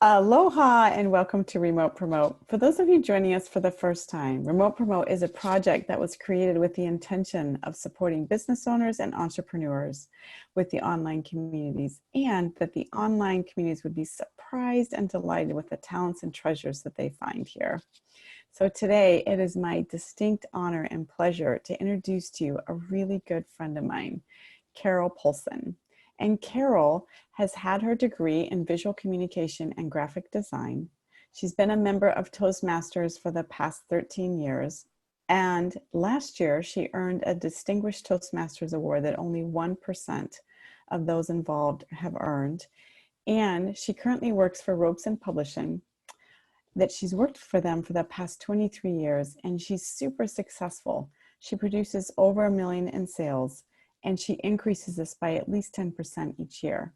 Aloha and welcome to Remote Promote. For those of you joining us for the first time, Remote Promote is a project that was created with the intention of supporting business owners and entrepreneurs with the online communities, and that the online communities would be surprised and delighted with the talents and treasures that they find here. So today it is my distinct honor and pleasure to introduce to you a really good friend of mine, Carol Polcyn. And Carol has had her degree in visual communication and graphic design. She's been a member of Toastmasters for the past 13 years. And last year, she earned a Distinguished Toastmasters Award that only 1% of those involved have earned. And she currently works for Robson Publishing, that she's worked for them for the past 23 years, and she's super successful. She produces over $1 million in sales, and she increases this by at least 10% each year.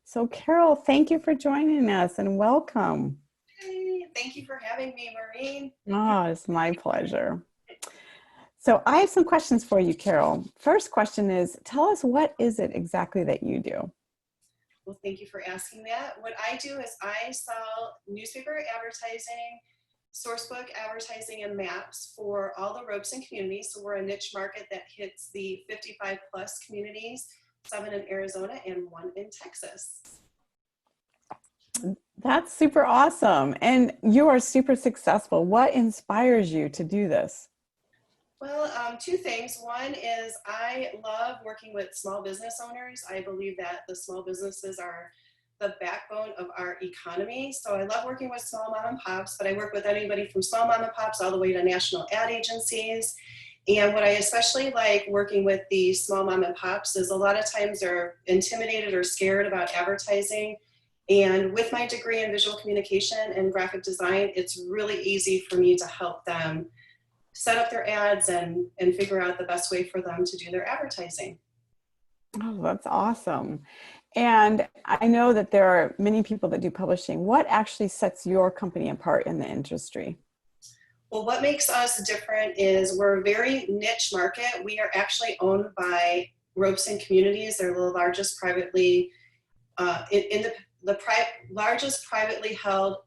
So Carol, thank you for joining us and welcome. Hey, thank you for having me, Maureen. Oh, it's my pleasure. So I have some questions for you, Carol. First question is, tell us, what is it exactly that you do? Well, thank you for asking that. What I do is I sell newspaper advertising, sourcebook advertising, and maps for all the Robson communities. So we're a niche market that hits the 55 plus communities, 7 in Arizona and 1 in Texas. That's super awesome. And you are super successful. What inspires you to do this? Well, 2 things. One is I love working with small business owners. I believe that the small businesses are the backbone of our economy. So I love working with small mom and pops, but I work with anybody from small mom and pops all the way to national ad agencies. And what I especially like working with the small mom and pops is a lot of times they're intimidated or scared about advertising. And with my degree in visual communication and graphic design, it's really easy for me to help them set up their ads and figure out the best way for them to do their advertising. Oh, that's awesome. And I know that there are many people that do publishing. What actually sets your company apart in the industry? Well, what makes us different is we're a very niche market. We are actually owned by Robson Communities. They're the largest privately, largest privately held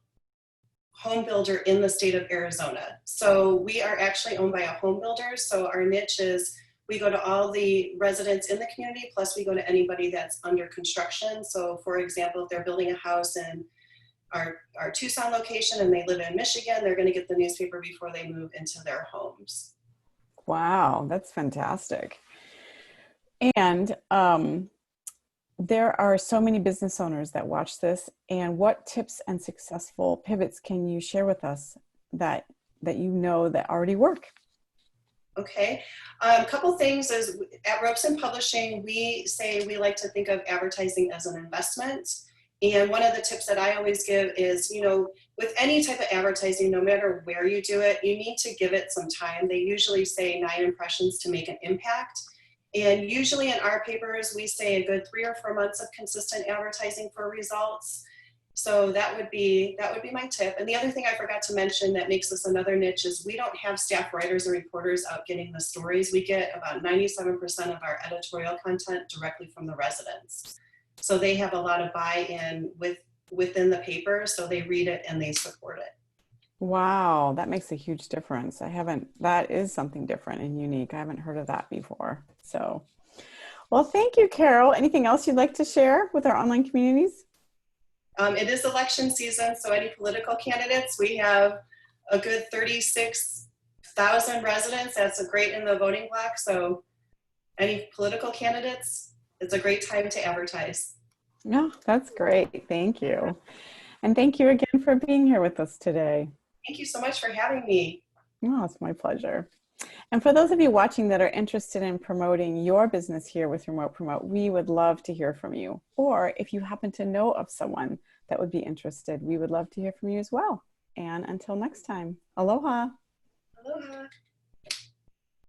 home builder in the state of Arizona. So we are actually owned by a home builder. So our niche is we go to all the residents in the community, plus we go to anybody that's under construction. So for example, if they're building a house in our Tucson location and they live in Michigan, they're going to get the newspaper before they move into their homes. Wow, that's fantastic. And there are so many business owners that watch this. And what tips and successful pivots can you share with us that you know that already work? Okay, a couple things is at Robson Publishing, we say we like to think of advertising as an investment. And one of the tips that I always give is, you know, with any type of advertising, no matter where you do it, you need to give it some time. They usually say 9 impressions to make an impact. And usually in our papers, we say a good 3 or 4 months of consistent advertising for results. So that would be my tip. And the other thing I forgot to mention that makes us another niche is we don't have staff writers or reporters out getting the stories. We get about 97% of our editorial content directly from the residents. So they have a lot of buy-in within the paper, so they read it and they support it. Wow, that makes a huge difference. That is something different and unique. I haven't heard of that before. So, well, thank you, Carol. Anything else you'd like to share with our online communities? It is election season, so any political candidates, we have a good 36,000 residents. That's a great in the voting block. So any political candidates, it's a great time to advertise. No, that's great. Thank you. And thank you again for being here with us today. Thank you so much for having me. Oh, it's my pleasure. And for those of you watching that are interested in promoting your business here with Remote Promote, we would love to hear from you. Or if you happen to know of someone that would be interested, we would love to hear from you as well. And until next time, aloha. Aloha.